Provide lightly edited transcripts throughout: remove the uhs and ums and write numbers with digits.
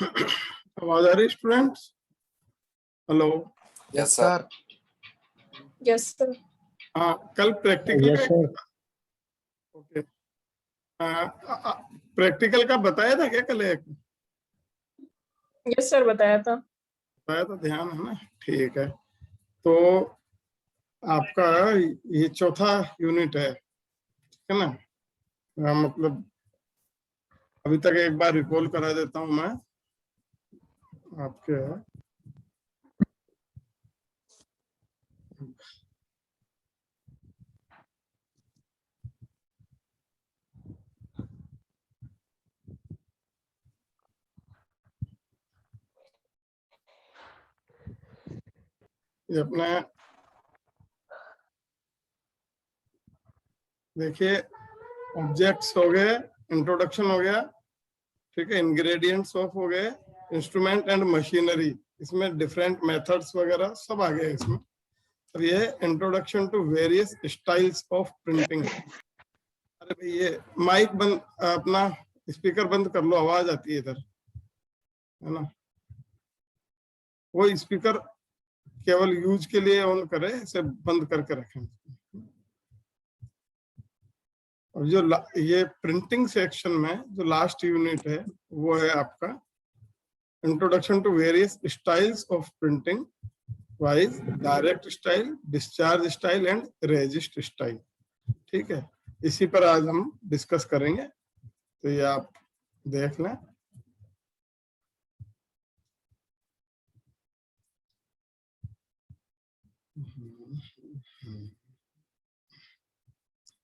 आवाज आ रही students? Hello. Yes sir. Yes sir. हाँ, कल practical yes sir. Okay, practical का बताया था क्या कल? एक यस सर, बताया था। बताया था, ध्यान है ना? ठीक है, तो आपका ये चौथा यूनिट है ना? मतलब अभी तक एक बार रिकॉल करा देता हूं मैं आपके। ये अपना देखिए, ऑब्जेक्ट्स हो गए, इंट्रोडक्शन हो गया, ठीक है, इंग्रेडिएंट्स ऑफ हो गए, इंस्ट्रूमेंट एंड मशीनरी, इसमें डिफरेंट मेथड्स वगैरह सब आ गए इसमें। और ये introduction to various styles of printing. अरे भाई ये माइक बंद, अपना स्पीकर बंद कर लो, आवाज आती है इधर, है ना? वो स्पीकर केवल यूज के लिए ऑन करे, इसे बंद करके रखें। और जो ये प्रिंटिंग सेक्शन में जो लास्ट यूनिट है वो है आपका introduction to various styles of printing wise direct style, discharge style and resist style. ठीक है, इसी पर आज हम डिस्कस करेंगे, तो ये आप देख लें।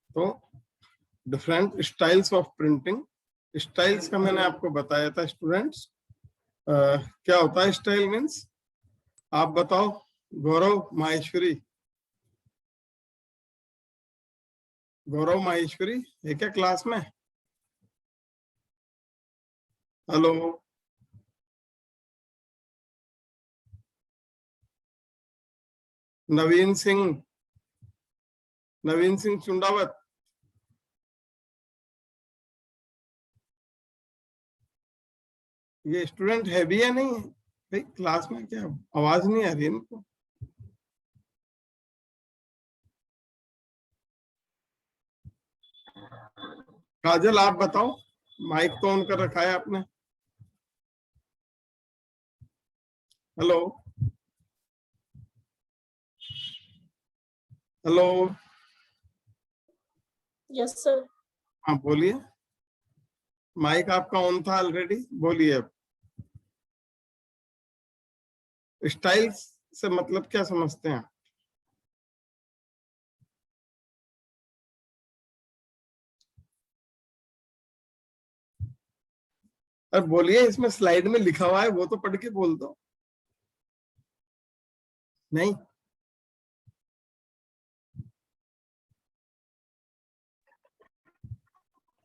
तो different styles of printing. Styles का मैंने आपको बताया था स्टूडेंट्स। क्या होता है स्टाइल मीन्स? आप बताओ, गौरव माहेश्वरी। गौरव माहेश्वरी है क्या क्लास में? हेलो, नवीन सिंह, नवीन सिंह चुंडावत। ये स्टूडेंट है भी या नहीं है भाई क्लास में? क्या आवाज नहीं आ रही है इनको? काजल आप बताओ, माइक तो ऑन कर रखा है आपने? Hello, hello. Yes sir. हाँ बोलिए, माइक आपका ऑन था ऑलरेडी, बोलिए अब। स्टाइल से मतलब क्या समझते हैं? अब बोलिए, इसमें स्लाइड में लिखा हुआ है वो तो पढ़ के बोल दो। नहीं,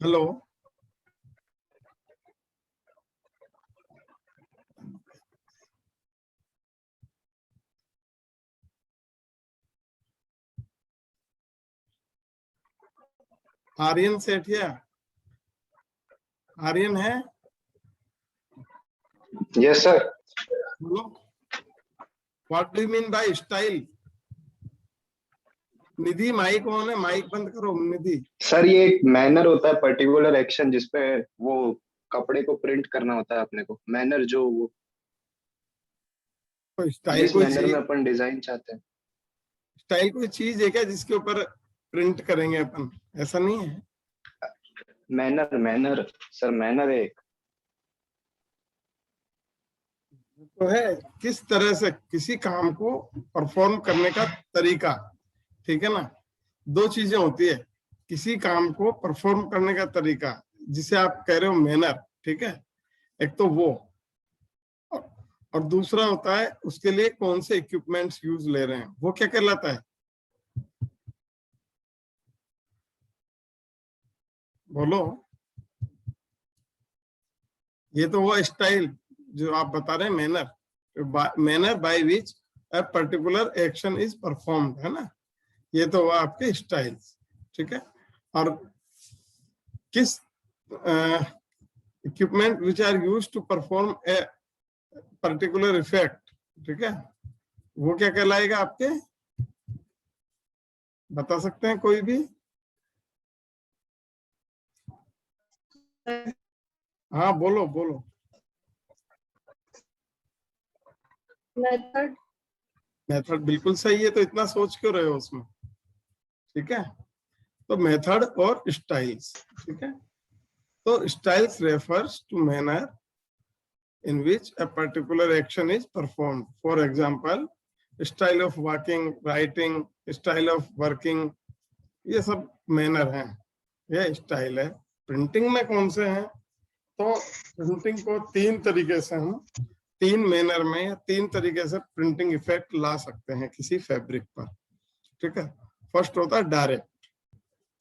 हेलो, आर्यन सेठिया, आर्यन है? Yes sir. बोलो, what do you mean by style? Nidhi mike on है, माइक बंद करो निधि। सर ये एक मैनर होता है, पर्टिकुलर एक्शन जिसपे वो कपड़े को प्रिंट करना होता है अपने को। मैनर जो वो स्टाइल जिस कोई मैनर चीज, में अपन डिजाइन चाहते हैं। स्टाइल कोई चीज है क्या जिसके ऊपर प्रिंट करेंगे अपन? ऐसा नहीं है। मैनर, मैनर सर, मैनर है एक। तो है किस तरह से किसी काम को परफॉर्म करने का तरीका, ठीक है ना? दो चीजें होती है, किसी काम को परफॉर्म करने का तरीका जिसे आप कह रहे हो मैनर, ठीक है, एक तो वो, और दूसरा होता है उसके लिए कौन से इक्विपमेंट्स यूज ले रहे हैं, वो क्या कहलाता है? बोलो। ये तो वो स्टाइल जो आप बता रहे हैं, manner, manner by which a particular action is performed, है ना? ये तो वो आपके स्टाइल्स, ठीक है। और किस equipment which are used to perform a particular effect, ठीक है, वो क्या कहलाएगा आपके, बता सकते हैं कोई भी? हाँ बोलो बोलो। मेथड। मेथड बिल्कुल सही है, तो इतना सोच क्यों रहे हो उसमें, ठीक है। तो मेथड और स्टाइल्स, ठीक है। तो styles refers to manner in which a particular action is performed. For example, style of walking, writing, style of working, ये सब मैनर हैं, ये स्टाइल है। प्रिंटिंग में कौन से हैं? तो प्रिंटिंग को तीन तरीके से हम, तीन मैनर में तीन तरीके से प्रिंटिंग इफेक्ट ला सकते हैं किसी फैब्रिक पर, ठीक है। फर्स्ट होता है डायरेक्ट।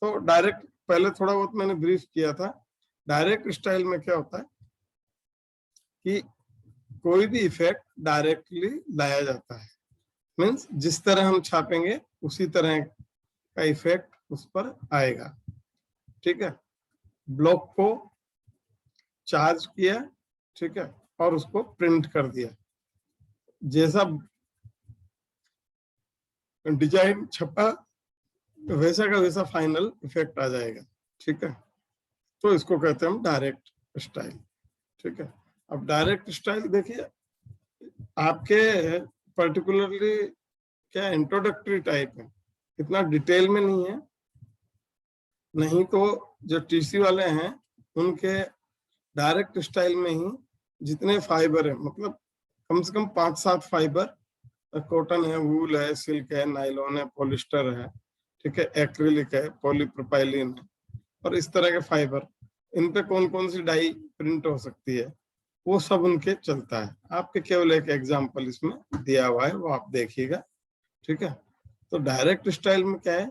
तो डायरेक्ट पहले थोड़ा बहुत मैंने ब्रीफ किया था। डायरेक्ट स्टाइल में क्या होता है कि कोई भी इफेक्ट डायरेक्टली लाया जाता है, मीन्स जिस तरह हम छापेंगे उसी तरह का इफेक्ट उस पर आएगा, ठीक है। ब्लॉक को चार्ज किया, ठीक है, और उसको प्रिंट कर दिया, जैसा डिजाइन छपा वैसा का वैसा फाइनल इफेक्ट आ जाएगा, ठीक है। तो इसको कहते हैं हम डायरेक्ट स्टाइल, ठीक है। अब डायरेक्ट स्टाइल देखिए, आपके पर्टिकुलरली क्या इंट्रोडक्टरी टाइप है, इतना डिटेल में नहीं है। नहीं तो जो टीसी वाले हैं उनके डायरेक्ट स्टाइल में ही जितने फाइबर है, मतलब कम से कम 5-7 फाइबर, कॉटन है, वूल है, सिल्क है, नायलॉन है, पॉलिस्टर है, ठीक है, एक्रिलिक है, पॉलीप्रोपाइलिन है, और इस तरह के फाइबर, इन पे कौन कौन सी डाई प्रिंट हो सकती है वो सब उनके चलता है। आपके केवल एक एग्जांपल इसमें दिया हुआ है, वो आप देखिएगा, ठीक है। तो डायरेक्ट स्टाइल में क्या है,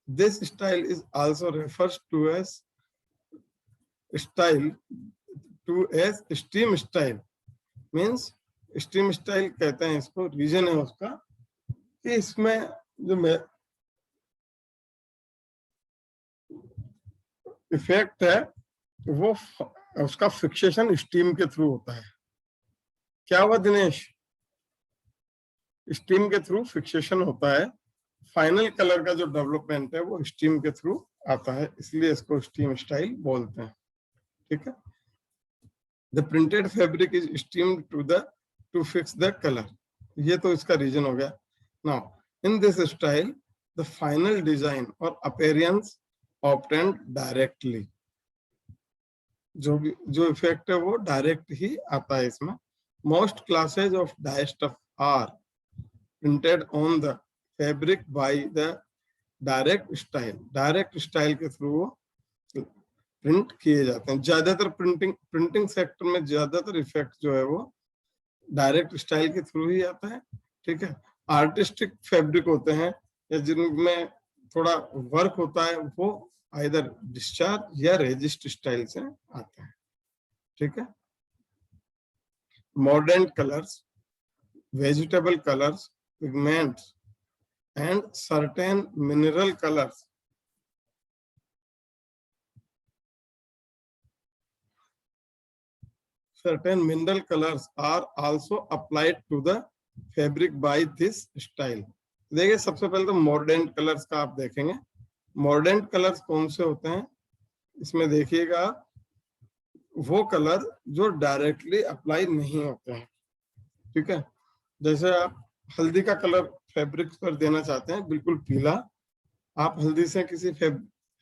this style is also refers to as style to as steam style, means steam style कहते हैं इसको, रीजन है उसका कि इसमें जो इफेक्ट है वो उसका फिक्सेशन स्टीम के थ्रू होता है। क्या हुआ दिनेश? स्टीम के थ्रू फिक्सेशन होता है, फाइनल कलर का जो डेवलपमेंट है वो स्टीम के थ्रू आता है, इसलिए इसको स्टीम स्टाइल बोलते हैं, ठीक है। The printed fabric is steamed to fix the colour, ये तो इसका रीजन हो गया। Now in this style the final design और अपीयरेंस ऑब्टेन्ड डायरेक्टली, जो इफेक्ट है वो डायरेक्ट ही आता है इसमें। Most classes of dyestuff are printed on the fabric by the direct style, direct style के थ्रू प्रिंट किए जाते हैं। ज्यादातर प्रिंटिंग सेक्टर में ज्यादातर इफेक्ट जो है वो डायरेक्ट स्टाइल के थ्रू ही आता है, ठीक है। आर्टिस्टिक फैब्रिक होते हैं या जिनमें थोड़ा वर्क होता है वो आइदर डिस्चार्ज या रेजिस्ट स्टाइल से आते हैं, ठीक है। Modern colours, vegetable colours, pigments and certain mineral colours are also applied to the fabric by this style. देखिए सबसे पहले तो मॉडर्न कलर्स का आप देखेंगे। मॉडर्न कलर्स कौन से होते हैं इसमें देखिएगा, वो कलर जो डायरेक्टली अप्लाई नहीं होते हैं, ठीक है। जैसे आप हल्दी का कलर फैब्रिक पर देना चाहते हैं बिल्कुल पीला, आप हल्दी से किसी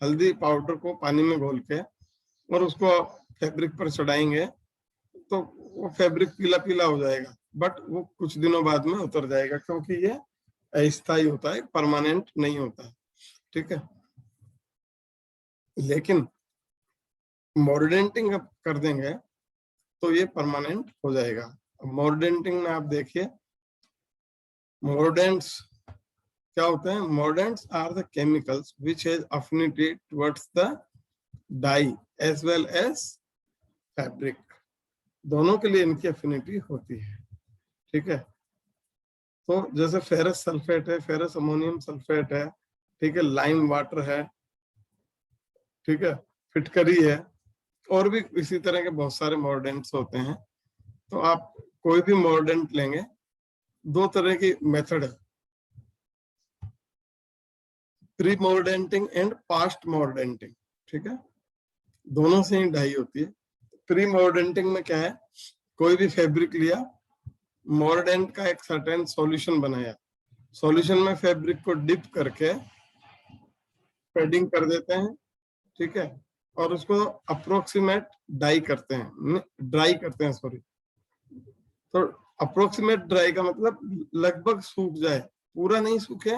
हल्दी पाउडर को पानी में घोल के और उसको फैब्रिक पर चढ़ाएंगे तो वो फैब्रिक पीला पीला हो जाएगा, बट वो कुछ दिनों बाद में उतर जाएगा क्योंकि ये अस्थायी होता है, परमानेंट नहीं होता है, ठीक है। लेकिन मॉडर्नेटिंग कर देंगे तो ये परमानेंट हो जाएगा। मॉडर्नेटिंग में आप देखिए, मॉडर्न्स क्या होते हैं? Mordants are the chemicals which has affinity towards the dye as well as fabric, दोनों के लिए इनकी अफिनिटी होती है, ठीक है। तो जैसे फेरस सल्फेट है, फेरस अमोनियम सल्फेट है, ठीक है, लाइम वाटर है, ठीक है, फिटकरी है, और भी इसी तरह के बहुत सारे मॉर्डेंट्स होते हैं। तो आप कोई भी मॉर्डेंट लेंगे, दो तरह की मेथड है, प्री मॉर्डेंटिंग एंड पास्ट मॉर्डेंटिंग। ठीक है, दोनों से ही डाई होती है। प्री मॉर्डेंटिंग में क्या है, कोई भी फैब्रिक लिया, मॉर्डेंट का एक सर्टेन सॉल्यूशन बनाया, सॉल्यूशन में फैब्रिक को डिप करके पैडिंग कर देते हैं। ठीक है, और उसको अप्रोक्सीमेट डाई करते हैं, ड्राई करते हैं, सॉरी। तो अप्रोक्सीमेट ड्राई का मतलब लगभग सूख जाए, पूरा नहीं सूखे,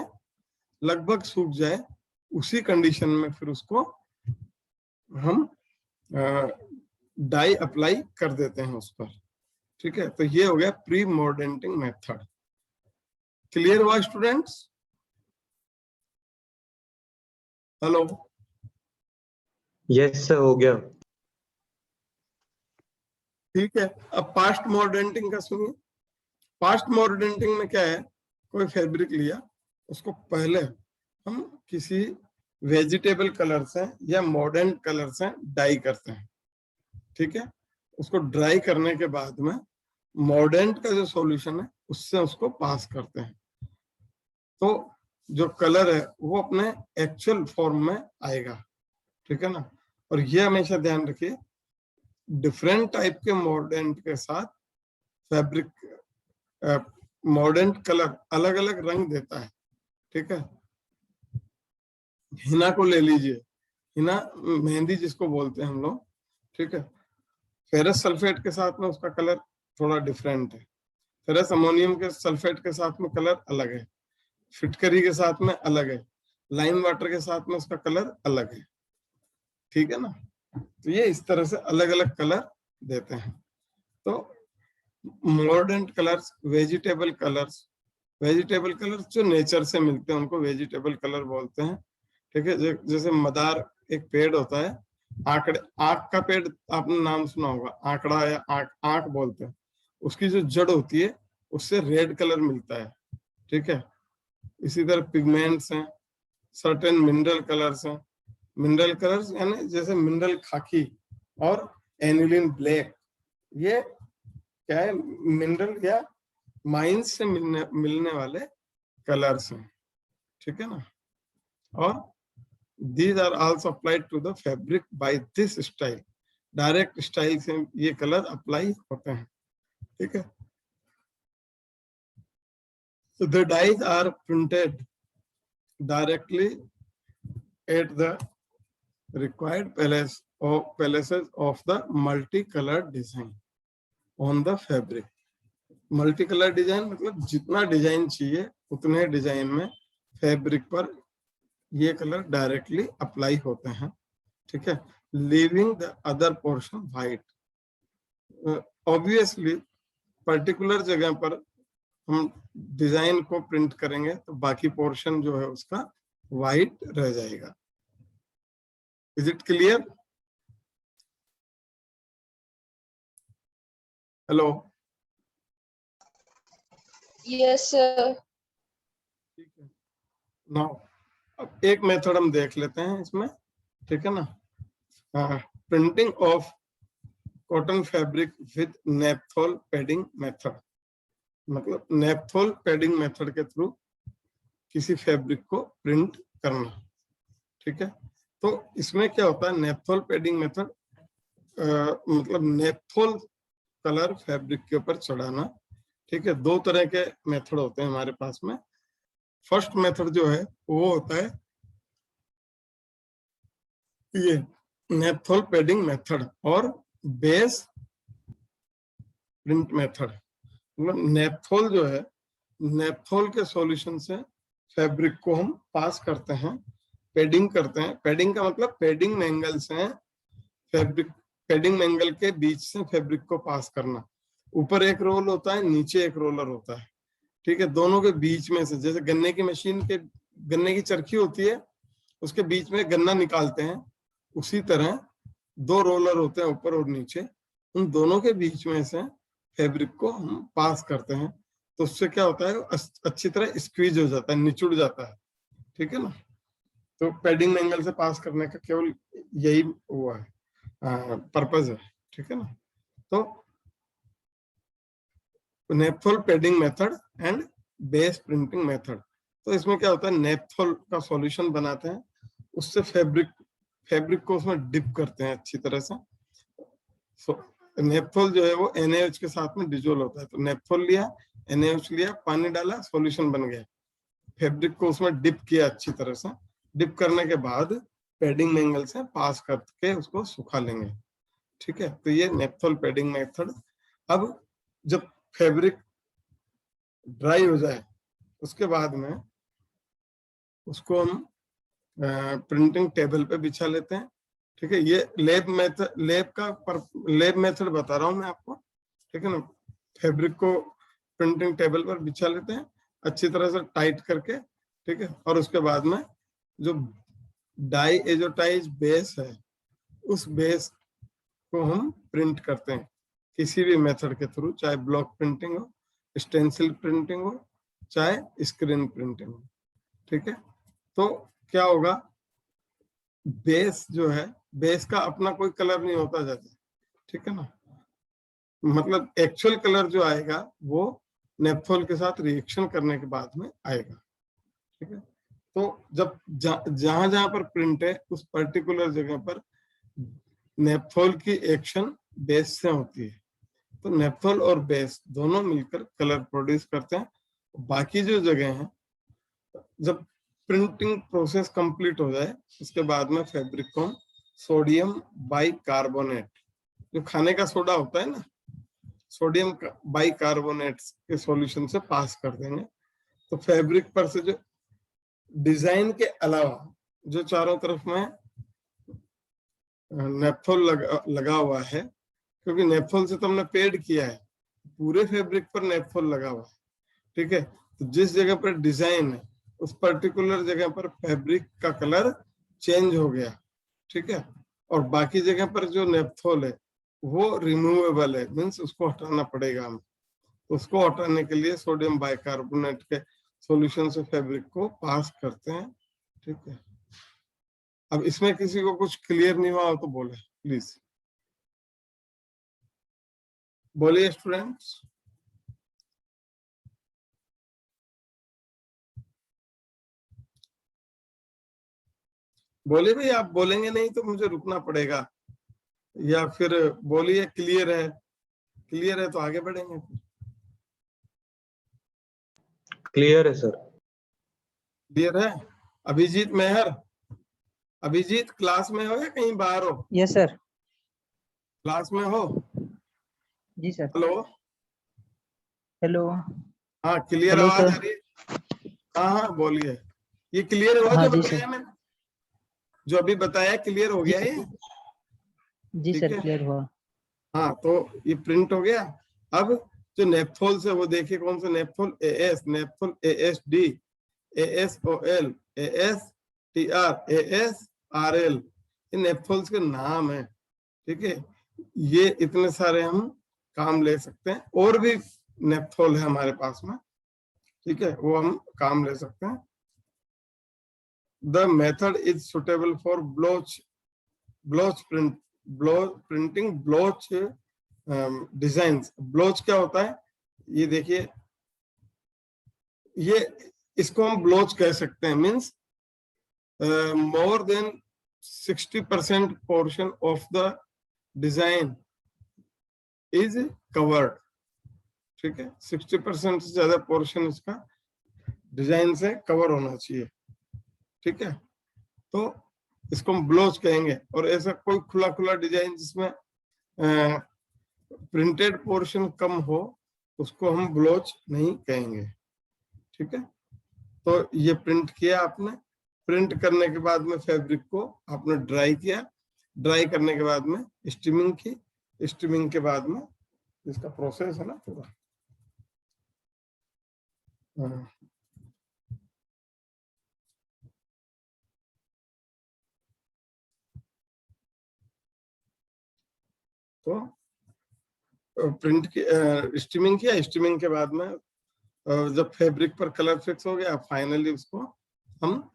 लगभग सूख जाए, उसी कंडीशन में फिर उसको हम डाई अप्लाई कर देते हैं उस पर। ठीक है, तो ये हो गया प्री मॉर्डेंटिंग मेथड। क्लियर हुआ स्टूडेंट्स? हेलो? यस सर, हो गया। ठीक है, अब पास्ट मॉर्डेंटिंग का सुनिए। पास्ट मॉर्डेंटिंग में क्या है, कोई फैब्रिक लिया, उसको पहले हम किसी वेजिटेबल कलर से या मॉडर्न कलर से डाई करते हैं। ठीक है, उसको ड्राई करने के बाद में मॉडर्न का जो सॉल्यूशन है उससे उसको पास करते हैं, तो जो कलर है वो अपने एक्चुअल फॉर्म में आएगा। ठीक है ना, और ये हमेशा ध्यान रखिए, डिफरेंट टाइप के मॉर्डेंट के साथ फैब्रिक मॉर्डेंट कलर अलग अलग रंग देता है। ठीक है, हिना को ले लीजिए, हिना मेहंदी जिसको बोलते हैं हम लोग। ठीक है, फेरस सल्फेट के साथ में उसका कलर थोड़ा डिफरेंट है, फेरस अमोनियम के सल्फेट के साथ में कलर अलग है, फिटकरी के साथ में अलग है, लाइम वाटर के साथ में उसका कलर अलग है। ठीक है ना, तो ये इस तरह से अलग अलग कलर देते हैं। तो modern colours, vegetable colours, vegetable colours जो नेचर से मिलते हैं उनको वेजिटेबल कलर बोलते हैं। ठीक है, जैसे मदार एक पेड़ होता है, आंकड़े, आंख का पेड़ आपने नाम सुना होगा, आंकड़ा या आंख बोलते हैं, उसकी जो जड़ होती है उससे रेड कलर मिलता है। ठीक है, इसी तरह पिगमेंट्स हैं, सर्टेन मिनरल कलर्स हैं, मिनरल कलर्स यानी जैसे मिनरल खाकी और एनिलिन ब्लैक, ये क्या है, मिनरल या माइंस से मिलने वाले कलर्स हैं। ठीक है ना, और these are also applied to the fabric by this style, direct style से ये कलर अप्लाई होते हैं। ठीक है, so the dyes are printed directly at the required places of the multicolored design on the fabric। Multicolour design मतलब जितना design चाहिए उतने डिजाइन में फैब्रिक पर ये कलर डायरेक्टली अप्लाई होते हैं। ठीक है, leaving the other portion white. Obviously particular जगह पर हम डिजाइन को प्रिंट करेंगे तो बाकी पोर्शन जो है उसका व्हाइट रह जाएगा। Is it clear? Hello? Yes sir. ठीक है, नाउ अब एक मेथड हम देख लेते हैं इसमें। ठीक है ना, printing of cotton fabric with naphthol padding method, मतलब नेपथोल पैडिंग मेथड के थ्रू किसी फैब्रिक को प्रिंट करना। ठीक है, तो इसमें क्या होता है, नेपथोल पैडिंग मेथड मतलब नेपथोल कलर फैब्रिक के ऊपर चढ़ाना। ठीक है, दो तरह के मेथड होते हैं हमारे पास में। फर्स्ट मेथड जो है वो होता है ये नेपथोल पैडिंग मेथड और बेस प्रिंट मेथड। मतलब नेपथोल जो है, नेपथोल के सॉल्यूशन से फैब्रिक को हम पास करते हैं, पैडिंग करते हैं। पैडिंग का मतलब पैडिंग मैंगल से फैब्रिक, पैडिंग मैंगल के बीच से फैब्रिक को पास करना। ऊपर एक रोल होता है, नीचे एक रोलर होता है। ठीक है, दोनों के बीच में से, जैसे गन्ने की मशीन के गन्ने की चरखी होती है, उसके बीच में गन्ना निकालते हैं, उसी तरह दो रोलर होते हैं ऊपर और नीचे, उन दोनों के बीच में से फैब्रिक को हम पास करते हैं। तो उससे क्या होता है, अच्छी तरह स्क्वीज हो जाता है, निचुड़ जाता है। ठीक है ना, तो पैडिंग एंगल से पास करने का केवल यही हुआ है। पर्पज है, ठीक है ना। तो naphthol padding method and base printing method, तो इसमें क्या होता है, नेपथोल का सॉल्यूशन बनाते हैं, उससे फैब्रिक को उसमें डिप करते हैं अच्छी तरह से। नेपथोल जो है वो NaOH के साथ में डिजोल्व होता है, तो नेपथोल लिया, NaOH लिया, पानी डाला, सॉल्यूशन बन गया। फैब्रिक को उसमें डिप किया अच्छी तरह से, डिप करने के बाद पैडिंग मैंगल से पास करके उसको सुखा लेंगे, ठीक है। तो ये नेपथोल पैडिंग मेथड। अब जब फैब्रिक ड्राई हो जाए उसके बाद में उसको हम प्रिंटिंग टेबल पे बिछा लेते हैं, ठीक है। ये लेब मेथड बता रहा हूं मैं आपको, ठीक है ना। फैब्रिक को प्रिंटिंग टेबल पर बिछा लेते हैं अच्छी तरह से टाइट करके, ठीक है। और उसके बाद में जो डाई एजोटाइज बेस है, उस बेस को हम प्रिंट करते हैं किसी भी मेथड के थ्रू, चाहे ब्लॉक प्रिंटिंग हो, स्टेंसिल प्रिंटिंग हो, चाहे स्क्रीन प्रिंटिंग हो, ठीक है। तो क्या होगा, बेस जो है, बेस का अपना कोई कलर नहीं होता जाता, ठीक है ना। मतलब एक्चुअल कलर जो आएगा वो नेपथोल के साथ रिएक्शन करने के बाद में आएगा, ठीक है। तो जब जहां जहां पर प्रिंट है उस पर्टिकुलर जगह पर नेपथोल की एक्शन बेस से होती है, तो नेपथोल और बेस दोनों मिलकर कलर प्रोड्यूस करते हैं। बाकी जो जगह है, जब प्रिंटिंग प्रोसेस कंप्लीट हो जाए उसके बाद में फैब्रिक को सोडियम बाइकार्बोनेट, जो खाने का सोडा होता है ना, सोडियम बाइकार्बोनेट के सॉल्यूशन से पास कर देंगे। तो फैब्रिक पर से जो डिजाइन के अलावा जो चारों तरफ में नेपथोल लगा हुआ है, क्योंकि नेपथोल से तो हमने पेड किया है, पूरे फैब्रिक पर नेपथोल लगा हुआ है, ठीक है। तो जिस जगह पर डिजाइन है उस पर्टिकुलर जगह पर फैब्रिक का कलर चेंज हो गया, ठीक है। और बाकी जगह पर जो नेपथोल है वो रिमूवेबल है, मीन्स उसको हटाना पड़ेगा हमें। उसको हटाने के लिए सोडियम बाइकार्बोनेट के सॉल्यूशन से फैब्रिक को पास करते हैं, ठीक है। अब इसमें किसी को कुछ क्लियर नहीं हुआ हो तो बोले प्लीज, बोलिए स्टूडेंट्स। बोलिए भाई, आप बोलेंगे नहीं तो मुझे रुकना पड़ेगा, या फिर बोलिए क्लियर है, क्लियर है तो आगे बढ़ेंगे। क्लियर है सर। क्लियर है। अभिजीत मेहर, अभिजीत क्लास में हो या कहीं बाहर हो? Yes sir. क्लास में हो? जी सर। Hello, hello. हाँ क्लियर हेलो आवाज सर। आ रही है? हाँ हाँ बोलिए। ये क्लियर हुआ हाँ जो जी बताया सर। मैंने, जो अभी बताया क्लियर हो जी गया सर। ये? जी ठीक सर है, क्लियर हुआ। हाँ तो ये प्रिंट हो गया। अब जो नेपथोल से, वो देखिए कौन सा naphthol, AS, naphthol ASD, ASOL, ASTR, ASRL, ये नेपथोल्स के नाम है, ठीक है। ये इतने सारे हम काम ले सकते हैं, और भी नेपथोल है हमारे पास में, ठीक है, वो हम काम ले सकते हैं। The method is suitable for Baloch printing Baloch design. Baloch क्या होता है, ये देखिए, ये इसको हम ब्लोच कह सकते हैं, means more than 60% portion of the design is covered, ठीक है। 60% से ज्यादा पोर्शन इसका डिजाइन से कवर होना चाहिए, ठीक है। तो इसको हम ब्लोच कहेंगे। और ऐसा कोई खुला खुला डिजाइन जिसमें प्रिंटेड पोर्शन कम हो उसको हम ब्लोच नहीं कहेंगे, ठीक है। तो ये प्रिंट किया आपने, प्रिंट करने के बाद में फैब्रिक को आपने ड्राई किया, ड्राई करने के बाद में स्टीमिंग की, स्टीमिंग के बाद में इसका प्रोसेस है ना पूरा, तो प्रिंट की स्टीमिंग किया, स्टीमिंग के बाद में जब फैब्रिक पर कलर फिक्स हो गया, फाइनली उसको हम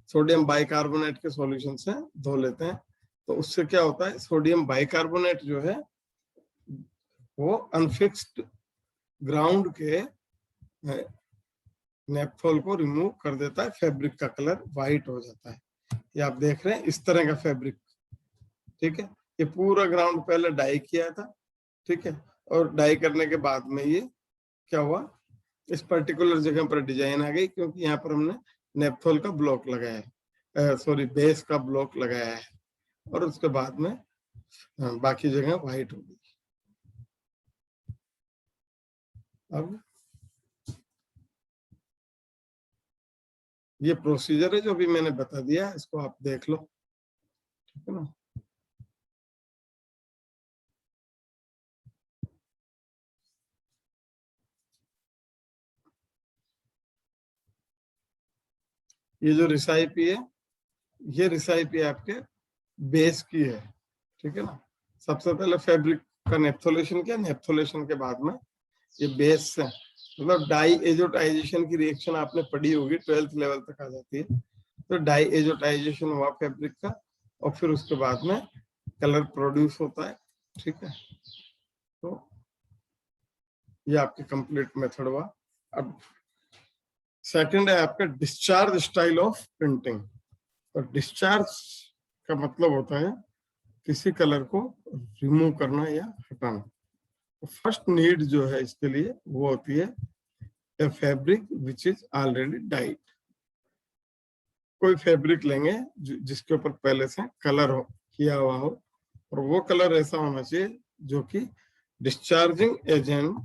सोडियम बाइकार्बोनेट के सॉल्यूशन से धो लेते हैं। तो उससे क्या होता है, सोडियम बाइकार्बोनेट जो है वो अनफिक्स्ड ग्राउंड के नेपथोल को रिमूव कर देता है, फैब्रिक का कलर व्हाइट हो जाता है। ये आप देख रहे हैं इस तरह का फैब्रिक, ठीक है। ये पूरा ग्राउंड पहले डाई किया था, ठीक है, और डाई करने के बाद में ये क्या हुआ, इस पर्टिकुलर जगह पर डिजाइन आ गई, क्योंकि यहाँ पर हमने नेपथोल का ब्लॉक लगाया है, सॉरी बेस का ब्लॉक लगाया है, और उसके बाद में बाकी जगह व्हाइट हो गई। अब ये प्रोसीजर है जो भी मैंने बता दिया, इसको आप देख लो, ठीक है ना। ये जो रिसाइपी है, ये रिसाइपी आपके बेस की है, ठीक है ना। सबसे पहले फैब्रिक का नेप्थोलेशन किया, नेप्थोलेशन के बाद में ये बेस से, मतलब डाई एजोटाइजेशन की रिएक्शन आपने पढ़ी होगी, 12th लेवल तक आ जाती है। तो डाई एजोटाइजेशन हुआ फैब्रिक का, और फिर उसके बाद में कलर प्रोड्यूस होता है, ठीक है। तो ये आपकी कंप्लीट मेथड हुआ। अब सेकंड है आपका डिस्चार्ज स्टाइल ऑफ प्रिंटिंग। और डिस्चार्ज का मतलब होता है किसी कलर को रिमूव करना या हटाना। तो फर्स्ट नीड जो है इसके लिए वो होती है ए fabric which is already died. कोई फैब्रिक लेंगे जिसके ऊपर पहले से कलर हो किया हुआ हो, और वो कलर ऐसा होना चाहिए जो कि डिस्चार्जिंग एजेंट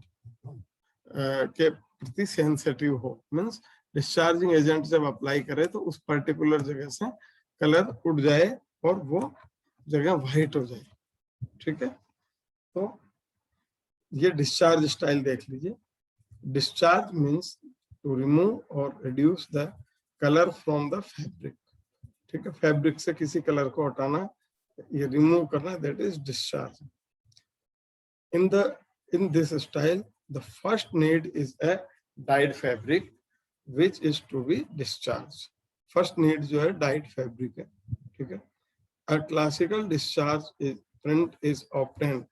के प्रति सेंसिटिव हो। मीन्स डिस्चार्जिंग एजेंट जब अप्लाई करे तो उस पर्टिकुलर जगह से कलर उड़ जाए और वो जगह व्हाइट हो जाए, ठीक है। तो ये डिस्चार्ज स्टाइल देख लीजिए। डिस्चार्ज मीन्स टू रिमूव और reduce the colour from the fabric, ठीक है। फैब्रिक से किसी कलर को हटाना, ये रिमूव करना, that is discharge. in this style the first need is a dyed fabric which is to be discharged. first need जो है dyed fabric है, ठीक है। a classical discharge is print is obtained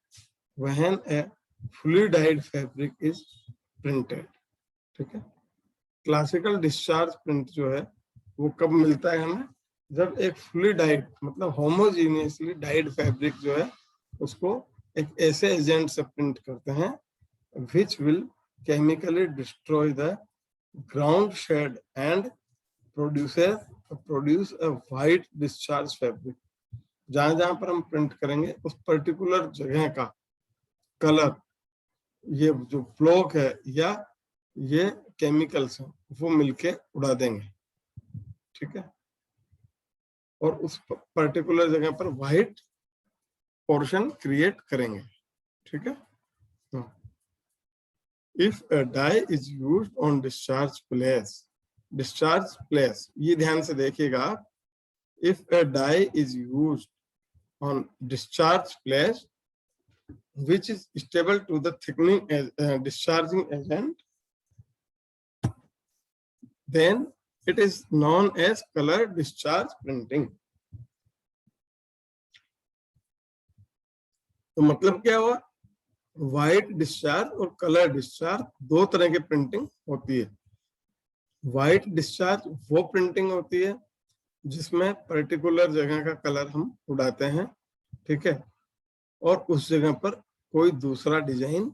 when a fully dyed fabric is printed, ठीक है। Classical discharge print जो है वो कब मिलता है हमें, जब एक फुली डाइड मतलब होमोजीनियसली डाइड फैब्रिक जो है उसको एक ऐसे एजेंट से प्रिंट करते हैं which will chemically destroy the ground shade and produce a white discharge fabric। जहां जहां पर हम प्रिंट करेंगे उस पर्टिकुलर जगह का कलर, ये जो ब्लॉक है या ये केमिकल्स हैं वो मिलके उड़ा देंगे, ठीक है। और उस पर्टिकुलर जगह पर व्हाइट पोर्शन क्रिएट करेंगे, ठीक है। If a dye is used on discharge place, ये ध्यान से देखिएगा आप। If a dye is used on discharge place which is stable to the thickening discharging agent, then it is known as color discharge printing। तो मतलब क्या हुआ, white discharge और कलर डिस्चार्ज दो तरह की प्रिंटिंग होती है। व्हाइट डिस्चार्ज वो प्रिंटिंग होती है जिसमें पर्टिकुलर जगह का कलर हम उड़ाते हैं, ठीक है, और उस जगह पर कोई दूसरा डिजाइन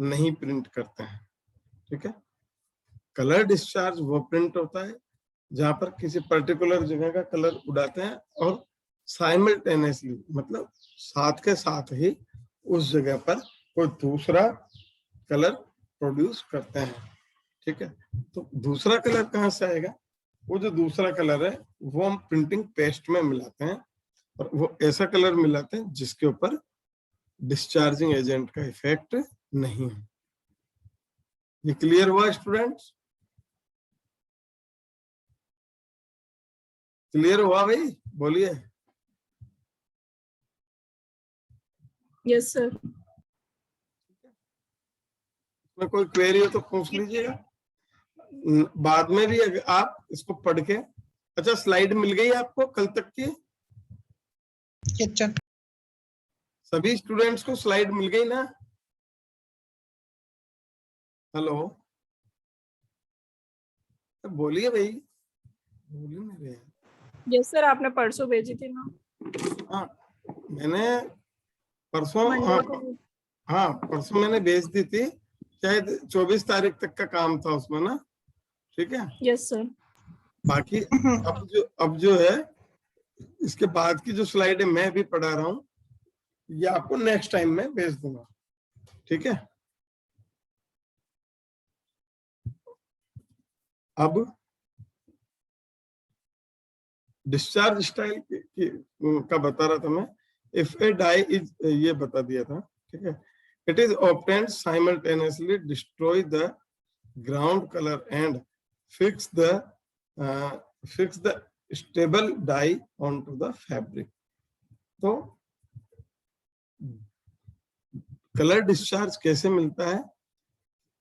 नहीं प्रिंट करते हैं, ठीक है। कलर डिस्चार्ज वो प्रिंट होता है जहां पर किसी पर्टिकुलर जगह का कलर उड़ाते हैं और साइमल्टेनियसली मतलब साथ के साथ ही उस जगह पर कोई दूसरा कलर प्रोड्यूस करते हैं, ठीक है। तो दूसरा कलर कहाँ से आएगा, वो जो दूसरा कलर है वो हम प्रिंटिंग पेस्ट में मिलाते हैं, और वो ऐसा कलर मिलाते हैं जिसके ऊपर डिस्चार्जिंग एजेंट का इफेक्ट नहीं है। ये क्लियर हुआ स्टूडेंट्स? क्लियर हुआ भाई, बोलिए। Yes, sir. में कोई क्वेरी हो तो पूछ लीजिएगा, बाद में भी अगर आप इसको पढ़ के। अच्छा, स्लाइड मिल गई आपको कल तक की? सभी स्टूडेंट्स को स्लाइड मिल गई ना? हेलो, बोलिए भाई, बोलिए मेरे। यस सर, आपने परसों भेजी थी ना? हाँ, मैंने परसों, मंडे को। हाँ परसों मैंने भेज दी थी, शायद 24 तारीख तक का काम था उसमें ना, ठीक है। Yes sir. बाकी अब जो है इसके बाद की जो स्लाइड है मैं भी पढ़ा रहा हूँ, ये आपको नेक्स्ट टाइम में भेज दूंगा, ठीक है। अब डिस्चार्ज स्टाइल का बता रहा था मैं। इफ ए डाई इज, ये बता दिया था, ठीक है। It is obtained simultaneously destroy the ground colour and fix the stable dye onto the fabric. तो कलर डिस्चार्ज कैसे मिलता है?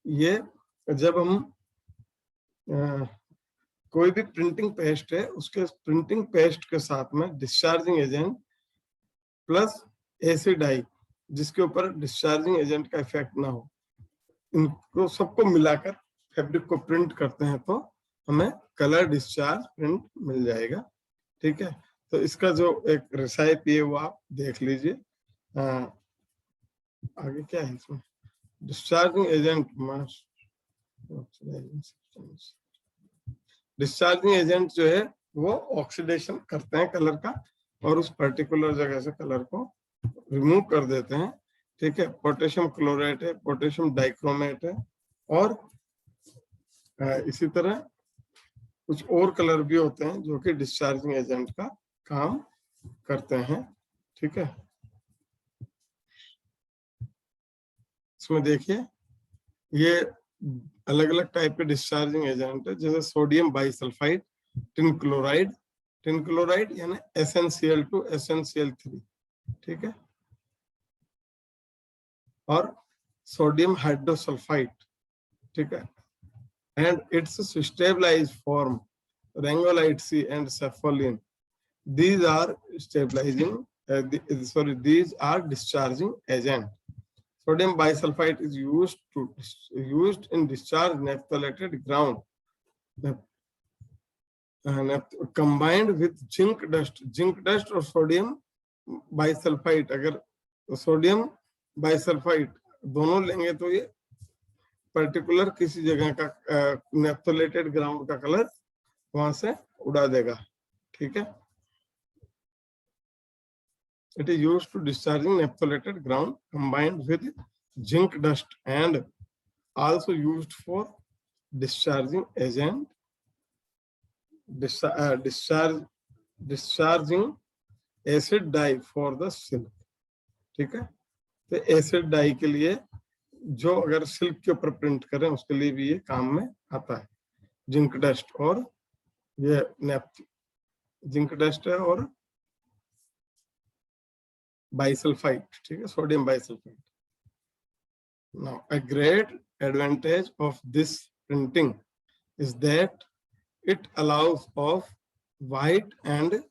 ये जब हम कोई भी प्रिंटिंग पेस्ट है, उसके प्रिंटिंग पेस्ट के साथ में discharging agent plus acid dye, जिसके ऊपर डिस्चार्जिंग एजेंट का इफेक्ट ना हो, इनको सबको मिलाकर फैब्रिक को प्रिंट करते हैं तो हमें कलर डिस्चार्ज प्रिंट मिल जाएगा, ठीक है। तो इसका जो एक रेसिपी है वो आप देख लीजिए। आगे क्या है इसमें? डिस्चार्जिंग एजेंट डिस्चार्जिंग एजेंट जो है वो ऑक्सीडेशन करते हैं कलर का, और उस पर्टिकुलर जगह से कलर को रिमूव कर देते हैं, ठीक है। पोटेशियम क्लोराइड है, पोटेशियम डाइक्रोमेट है, और इसी तरह कुछ और कलर भी होते हैं जो कि डिस्चार्जिंग एजेंट का काम करते हैं, ठीक है। इसमें देखिए ये अलग अलग टाइप के डिस्चार्जिंग एजेंट है, जैसे सोडियम बाइसल्फाइड, टिन क्लोराइड यानी SnCl2 SnCl3, ठीक है, और सोडियम हाइड्रोसल्फाइड, ठीक है, and its stabilized form rangolite C and cephalin. These are stabilizing, these are discharging agent. Sodium bisulfite is used in discharge naphthalated ground, combined with zinc dust or sodium bisulfite. अगर sodium bisulphide दोनों लेंगे तो ये particular किसी जगह का नेफ्थोलेटेड ground का colour वहां से उड़ा देगा, ठीक है। It is used to discharging nephtholated ground combined with zinc dust and also used for discharging agent, discharging acid dye for the silk, ठीक है। तो एसिड डाई के लिए जो अगर सिल्क के ऊपर प्रिंट करें उसके लिए भी ये काम में आता है। जिंक डस्ट और ये जिंक डस्ट है और बाइसल्फाइड, ठीक है, sodium bisulphide. Now a great advantage of this printing is that it allows of white and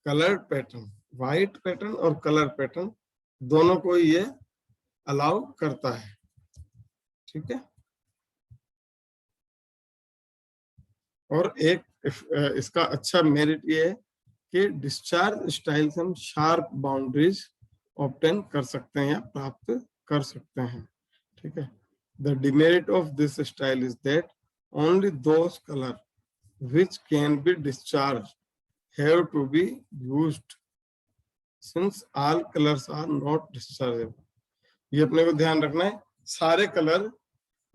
colored pattern, white pattern और color pattern दोनों को ये अलाउ करता है, ठीक है। और एक इसका अच्छा मेरिट ये है कि डिस्चार्ज स्टाइल से हम शार्प बाउंड्रीज ऑब्टेन कर सकते हैं या प्राप्त कर सकते हैं, ठीक है। The demerit of this style is that only those colour which can be discharge have to be used since all colours are not dischargeable. ये अपने को ध्यान रखना है, सारे कलर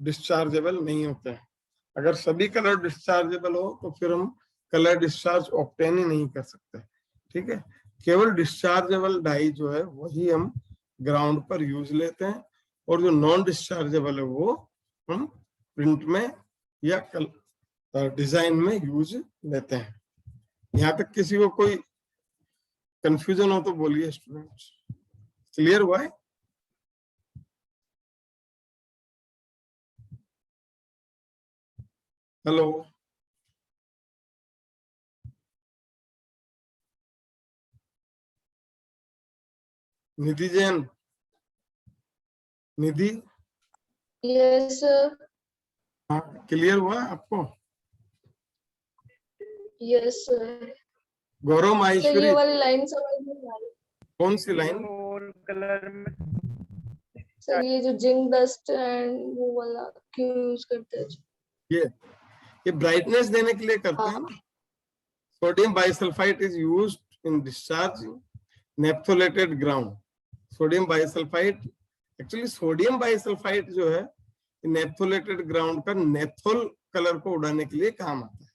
डिस्चार्जेबल नहीं होते हैं। अगर सभी कलर डिस्चार्जेबल हो तो फिर हम कलर डिस्चार्ज ऑब्टेन ही नहीं कर सकते, ठीक है। केवल डिस्चार्जेबल डाई जो है वही हम ग्राउंड पर यूज लेते हैं, और जो नॉन डिस्चार्जेबल है वो हम प्रिंट में या डिजाइन में यूज लेते हैं। यहाँ तक किसी को कोई कंफ्यूजन हो तो बोलिए स्टूडेंट्स। क्लियर हुआ है? Hello. Nidhi Jain, Nidhi, yes sir. हाँ क्लियर हुआ आपको? Yes sir. Gaurav sir Maheshwari, ये वाली लाइन समझ नहीं आ रही कौन सी लाइन? सर, ये जो जिंक डस्ट एंड वो वाला क्यों यूज करते हैं? ये ब्राइटनेस देने के लिए करते हैं हाँ। ना। Sodium bisulphide is used in discharging naphtholated ground. Sodium bisulphide, actually sodium bisulphide जो है नेप्थोलेटेड ग्राउंड का नेथोल कलर को उड़ाने के लिए काम आता है,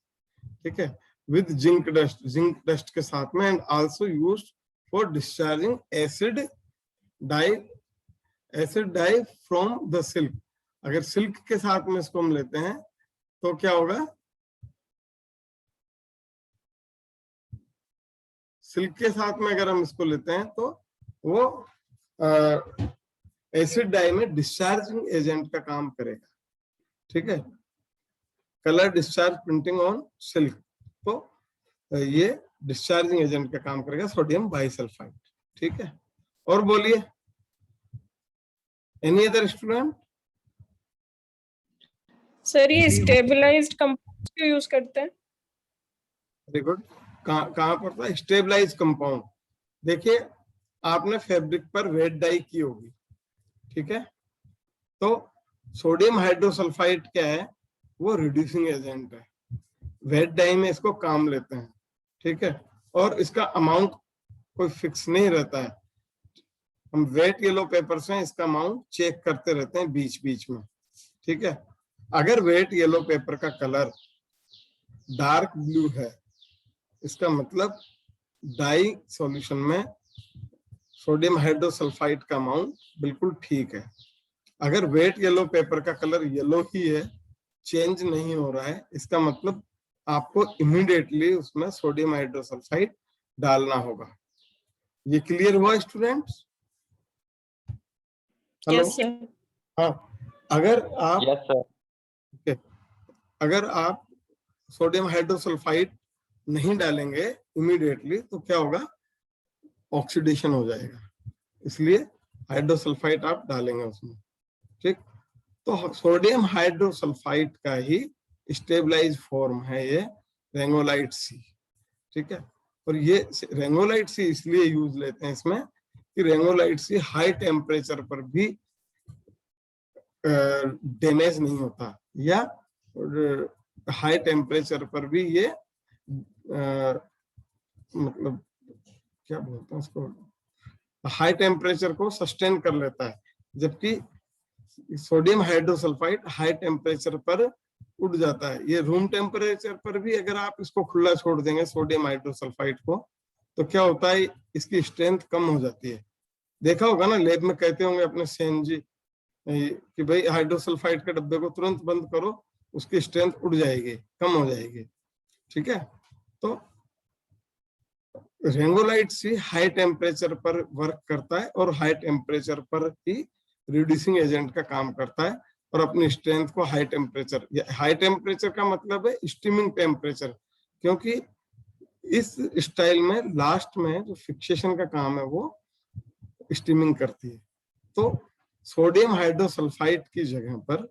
ठीक है, विद जिंक डस्ट के साथ में, and also used for discharging acid dye from the silk. अगर सिल्क के साथ में इसको हम लेते हैं तो क्या होगा? सिल्क के साथ में अगर हम इसको लेते हैं तो वो एसिड डाई में डिस्चार्जिंग एजेंट का काम करेगा, ठीक है, colour discharge printing on silk, तो ये डिस्चार्जिंग एजेंट का काम करेगा सोडियम बाइसल्फाइड, ठीक है। और बोलिए, एनी अदर स्टूडेंट? सर ये स्टेबलाइज्ड कंपाउंड क्यों यूज करते हैं? Very good. कहाँ पर था स्टेबलाइज कंपाउंड? देखिए, आपने फैब्रिक पर वेट डाई की होगी, ठीक है, तो सोडियम हाइड्रोसल्फाइड क्या है? वो रिड्यूसिंग एजेंट है। वेट डाई में इसको काम लेते हैं, ठीक है, और इसका अमाउंट कोई फिक्स नहीं रहता है। हम वेट येलो पेपर से इसका अमाउंट चेक करते रहते हैं बीच बीच में, ठीक है। अगर वेट येलो पेपर का कलर डार्क ब्लू है, इसका मतलब डाई सॉल्यूशन में सोडियम हाइड्रोसल्फाइड का अमाउंट बिल्कुल ठीक है। अगर वेट येलो पेपर का कलर येलो ही है, चेंज नहीं हो रहा है, इसका मतलब आपको इमीडिएटली उसमें सोडियम हाइड्रोसल्फाइड डालना होगा। ये क्लियर हुआ स्टूडेंट्स? हेलो? Yes sir. हाँ, अगर आप Yes, sir. अगर आप सोडियम हाइड्रोसल्फाइड नहीं डालेंगे इमीडिएटली तो क्या होगा? ऑक्सीडेशन हो जाएगा, इसलिए हाइड्रोसल्फाइड आप डालेंगे उसमें, ठीक। तो सोडियम हाइड्रोसल्फाइड का ही स्टेबलाइज फॉर्म है ये रेंगोलाइट सी, ठीक है। और ये रेंगोलाइट सी इसलिए यूज लेते हैं इसमें कि रेंगोलाइट सी हाई टेम्परेचर पर भी डैमेज नहीं होता, या हाई टेम्परेचर पर भी ये मतलब क्या बोलते हैं उसको, हाई टेम्परेचर को सस्टेन कर लेता है, जबकि सोडियम हाइड्रोसल्फाइड हाई टेम्परेचर पर उड़ जाता है। ये रूम टेम्परेचर पर भी अगर आप इसको खुला छोड़ देंगे सोडियम हाइड्रोसल्फाइड को, तो क्या होता है? इसकी स्ट्रेंथ कम हो जाती है। देखा होगा ना, लैब में कहते होंगे अपने सेन जी कि भाई हाइड्रोसल्फाइड के डब्बे को तुरंत बंद करो, उसकी स्ट्रेंथ उड़ जाएगी, कम हो जाएगी, ठीक है। तो रेंगोलाइट सी हाई टेम्परेचर पर वर्क करता है और हाई टेम्परेचर पर ही रिड्यूसिंग एजेंट का काम करता है, और अपनी स्ट्रेंथ को हाई टेम्परेचर का मतलब है स्टीमिंग टेम्परेचर, क्योंकि इस स्टाइल में लास्ट में जो फिक्सेशन का काम है वो स्टीमिंग करती है। तो सोडियम हाइड्रोसल्फाइड की जगह पर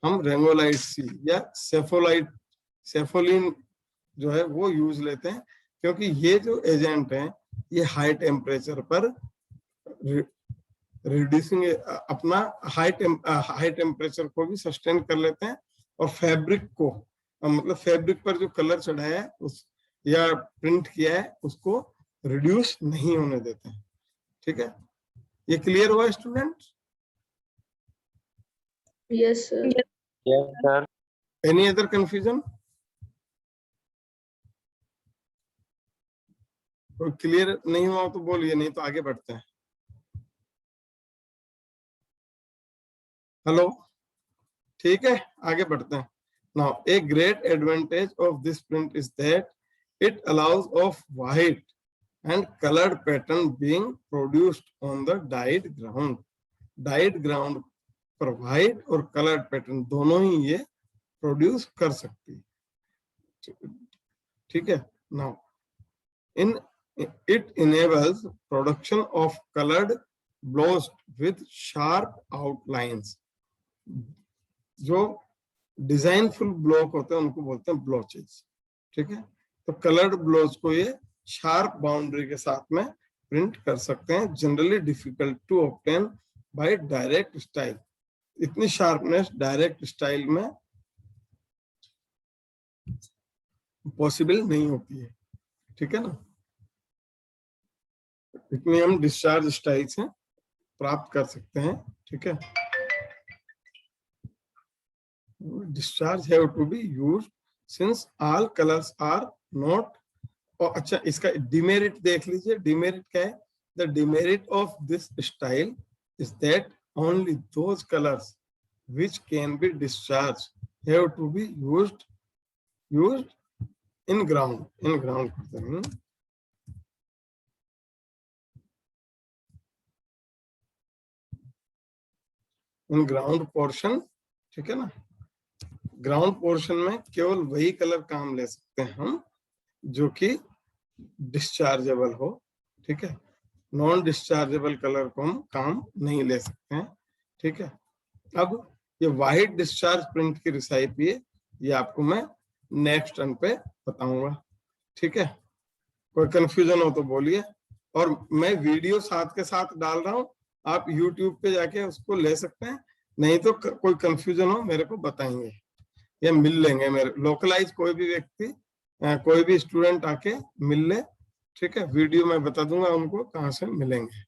हम रेंगोलाइट सी या सेफोलिन जो है वो यूज लेते हैं, क्योंकि ये जो एजेंट हैं ये हाई टेम्परेचर पर रिड्यूसिंग अपना हाई टेम्परेचर को भी सस्टेन कर लेते हैं, और फैब्रिक को मतलब फैब्रिक पर जो कलर चढ़ाया है उस या प्रिंट किया है उसको रिड्यूस नहीं होने देते हैं, ठीक है। ये क्लियर हुआ student? Yes sir. Yes, sir. Any other confusion? कोई क्लियर नहीं हुआ तो बोलिए, नहीं तो आगे बढ़ते हैं। हेलो, ठीक है, आगे बढ़ते हैं। Now a great advantage of this print is that it allows of white and colored pattern being produced on the dyed ground. Dyed ground पर white और colored pattern दोनों ही ये प्रोड्यूस कर सकती है, ठीक है। Now It enables production of colored blocks with sharp outlines. जो डिजाइनफुल ब्लॉक होते हैं उनको बोलते हैं ब्लॉचेस, ठीक है। तो कलर्ड ब्लॉक्स को ये शार्प बाउंड्री के साथ में प्रिंट कर सकते हैं। Generally difficult to obtain by direct style. इतनी शार्पनेस डायरेक्ट स्टाइल में पॉसिबल नहीं होती है, ठीक है ना। इतनी हम डिस्चार्ज स्टाइल से प्राप्त कर सकते हैं, ठीक है। Discharge have to be used since all colours are not. और अच्छा, इसका डिमेरिट देख लीजिए। डिमेरिट क्या है? The demerit of this style is that only those colours which can be discharged have to be used in ground करते हैं। In ground portion, ठीक है ना। ग्राउंड पोर्शन में केवल वही कलर काम ले सकते हैं हम जो कि डिस्चार्जेबल हो, ठीक है। नॉन डिस्चार्जेबल कलर को हम काम नहीं ले सकते हैं, ठीक है। अब ये वाइट डिस्चार्ज प्रिंट की रेसिपी है, ये आपको मैं नेक्स्ट टर्न पे बताऊंगा, ठीक है। कोई कंफ्यूजन हो तो बोलिए। और मैं वीडियो साथ के साथ डाल रहा हूँ, आप YouTube पे जाके उसको ले सकते हैं। नहीं तो कोई कंफ्यूजन हो मेरे को बताएंगे या मिल लेंगे। मेरे लोकलाइज कोई भी व्यक्ति, कोई भी स्टूडेंट आके मिल ले, ठीक है। वीडियो मैं बता दूंगा उनको कहाँ से मिलेंगे।